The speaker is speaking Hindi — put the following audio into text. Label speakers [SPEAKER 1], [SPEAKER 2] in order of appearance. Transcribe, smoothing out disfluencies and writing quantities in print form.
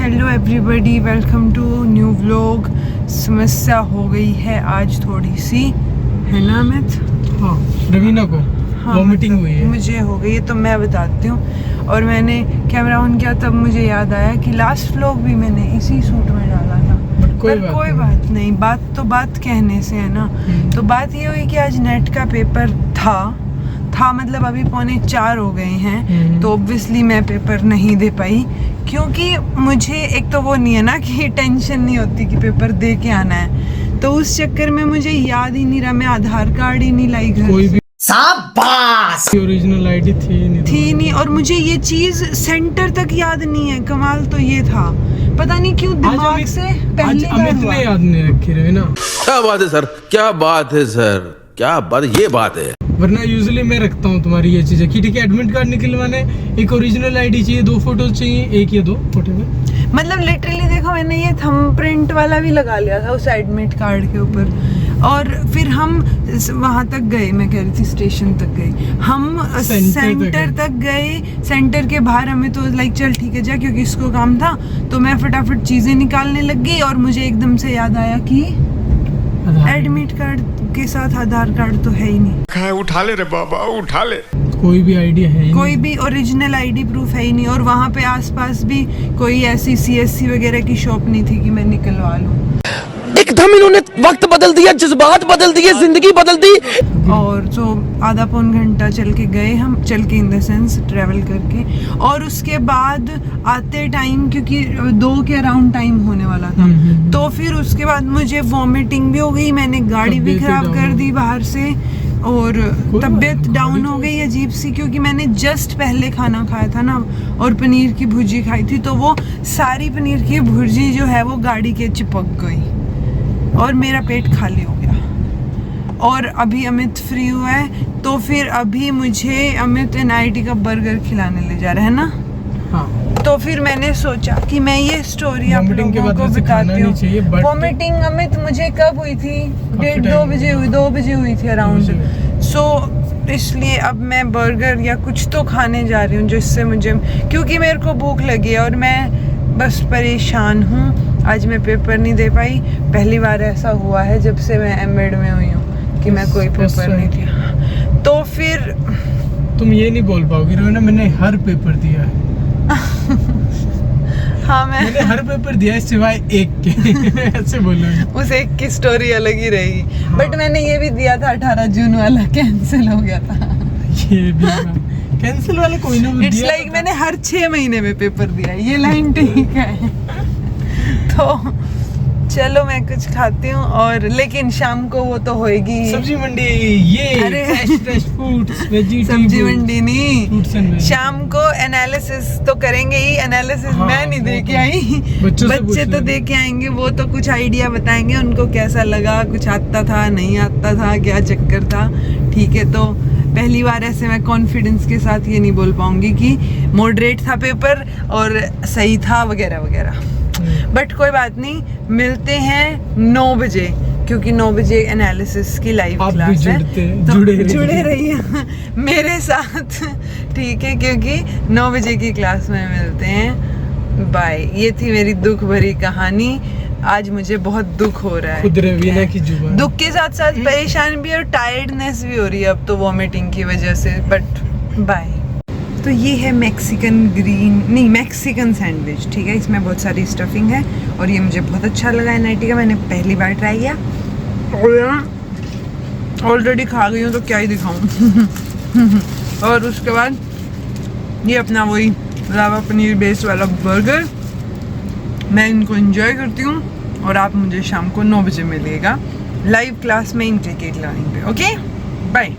[SPEAKER 1] Hello everybody, welcome to new vlog. समस्या हो गई है आज थोड़ी सी, है ना अमित?
[SPEAKER 2] हाँ, रवीना को वॉमिटिंग हुई है।
[SPEAKER 1] मुझे हो गई है तो मैं बताती हूँ। और मैंने कैमरा ऑन किया तब मुझे याद आया कि लास्ट व्लॉग भी मैंने इसी सूट में डाला था। पर कोई बात नहीं, बात कहने से है ना। तो बात ये हुई कि आज नेट का पेपर था मतलब अभी 3:45 हो गए हैं, तो ऑब्वियसली मैं पेपर नहीं दे पाई क्योंकि मुझे एक तो वो नहीं है ना कि टेंशन नहीं होती कि पेपर दे के आना है, तो उस चक्कर में मुझे याद ही नहीं रहा, मैं आधार कार्ड ही नहीं लाई घर
[SPEAKER 2] कोई
[SPEAKER 1] से।
[SPEAKER 2] भी शाबाश, ओरिजिनल आईडी थी नहीं
[SPEAKER 1] और मुझे ये चीज सेंटर तक याद नहीं है। कमाल तो ये था, पता नहीं क्यों दिमाग से पहली बार
[SPEAKER 2] अमित ने याद नहीं रखी रहे ना।
[SPEAKER 3] क्या बात है सर, क्या बात है सर, क्या बात, ये बात है।
[SPEAKER 2] वरना यूजुअली मैं रखता हूँ तुम्हारी ये चीजें कि ठीक है, एडमिट कार्ड निकलवाने एक ओरिजिनल आईडी चाहिए, 2 फोटो चाहिए, 1 या 2 फोटो में।
[SPEAKER 1] मतलब लिटरली देखो, मैंने ये थंब प्रिंट वाला भी लगा लिया था उस एडमिट कार्ड के ऊपर। और फिर हम वहां तक गए, मैं कह रही थी स्टेशन तक गए, हम सेंटर तक गए। सेंटर के बाहर हमें तो लाइक चल ठीक है जा, क्योंकि इसको काम था, तो मैं फटाफट चीजें निकालने लग गई और मुझे एकदम से याद आया कि एडमिट कार्ड के साथ आधार कार्ड तो है ही नहीं।
[SPEAKER 4] उठा ले रे बाबा, उठा ले।
[SPEAKER 2] कोई भी आईडिया है ही
[SPEAKER 1] कोई
[SPEAKER 2] नहीं।
[SPEAKER 1] भी ओरिजिनल आईडी प्रूफ है ही नहीं। और वहाँ पे आसपास भी कोई ऐसी CSC वगैरह की शॉप नहीं थी कि मैं निकलवा लूँ।
[SPEAKER 5] एकदम इन्होंने वक्त बदल दिया, जज्बात बदल दिए, जिंदगी बदल दी।
[SPEAKER 1] और जो आधा पौन घंटा चल के गए हम, चल के इन द सेंस ट्रेवल करके, और उसके बाद आते टाइम क्योंकि 2 के अराउंड टाइम होने वाला था, तो फिर उसके बाद मुझे वॉमिटिंग भी हो गई, मैंने गाड़ी भी खराब कर दी बाहर से, और तबीयत डाउन हो गई अजीब सी, क्योंकि मैंने जस्ट पहले खाना खाया था ना और पनीर की भुर्जी खाई थी, तो वो सारी पनीर की भुर्जी जो है वो गाड़ी के चिपक गई और मेरा पेट खाली हो गया। और अभी अमित फ्री हुआ है, तो फिर अभी मुझे अमित NIT का बर्गर खिलाने ले जा रहा है ना।
[SPEAKER 2] हाँ।
[SPEAKER 1] तो फिर मैंने सोचा कि मैं ये स्टोरी आप लोगों को बताती हूँ। वॉमिटिंग अमित मुझे कब हुई थी? 2 बजे हुई थी अराउंड। सो इसलिए अब मैं बर्गर या कुछ तो खाने जा रही हूँ जिससे मुझे, क्योंकि मेरे को भूख लगी है और मैं बस परेशान हूँ। आज मैं पेपर नहीं दे पाई, पहली बार ऐसा हुआ है जब से मैं एमएड में हुई हूँ कि मैं कोई पेपर नहीं दिया। तो फिर
[SPEAKER 2] तुम ये नहीं बोल पाओगी रोना, मैंने हर पेपर दिया है।
[SPEAKER 1] हाँ, मैंने
[SPEAKER 2] हर पेपर दिया है सिवाय एक के। ऐसे बोलो,
[SPEAKER 1] उस एक की स्टोरी अलग ही रहेगी। हाँ। बट मैंने ये भी दिया था 18 जून वाला, कैंसिल हो गया था।
[SPEAKER 2] ये भी कैंसिल वाला कोई ना
[SPEAKER 1] इट्स लाइक मैंने हर 6 महीने में पेपर दिया, ये लाइन ठीक है। तो चलो मैं कुछ खाती हूँ, और लेकिन शाम को वो तो होएगी
[SPEAKER 2] सब्जी मंडी। ये
[SPEAKER 1] अरे
[SPEAKER 2] फ्रेश फ्रूट्स,
[SPEAKER 1] सब्जी मंडी नहीं, शाम को एनालिसिस तो करेंगे ही। एनालिसिस
[SPEAKER 2] हाँ,
[SPEAKER 1] मैं नहीं दे के आई, बच्चे तो दे के आएंगे, वो तो कुछ आइडिया बताएंगे उनको कैसा लगा, कुछ आता था नहीं आता था, क्या चक्कर था। ठीक है, तो पहली बार ऐसे मैं कॉन्फिडेंस के साथ ये नहीं बोल पाऊंगी कि मॉडरेट था पेपर और सही था वगैरह वगैरह। बट कोई बात नहीं, मिलते हैं 9 बजे, क्योंकि 9 बजे एनालिसिस की लाइव क्लास है, तो जुड़े रहिए मेरे साथ, ठीक है? क्योंकि 9 बजे की क्लास में मिलते हैं। बाय। ये थी मेरी दुख भरी कहानी। आज मुझे बहुत दुख हो रहा है,
[SPEAKER 2] खुद रवीना की जुबान।
[SPEAKER 1] दुख के साथ साथ परेशान भी और टायर्डनेस भी हो रही है अब तो वॉमिटिंग की वजह से। But by. तो ये है मैक्सिकन सैंडविच, ठीक है? इसमें बहुत सारी स्टफिंग है और ये मुझे बहुत अच्छा लगा NIT का, मैंने पहली बार ट्राई किया। ऑलरेडी खा गई हूँ तो क्या ही दिखाऊं। और उसके बाद ये अपना वही लावा पनीर बेस्ड वाला बर्गर, मैं इनको एंजॉय करती हूँ। और आप मुझे शाम को 9 बजे मिलिएगा लाइव क्लास में इन क्रिकेट लर्निंग पे। Okay, bye.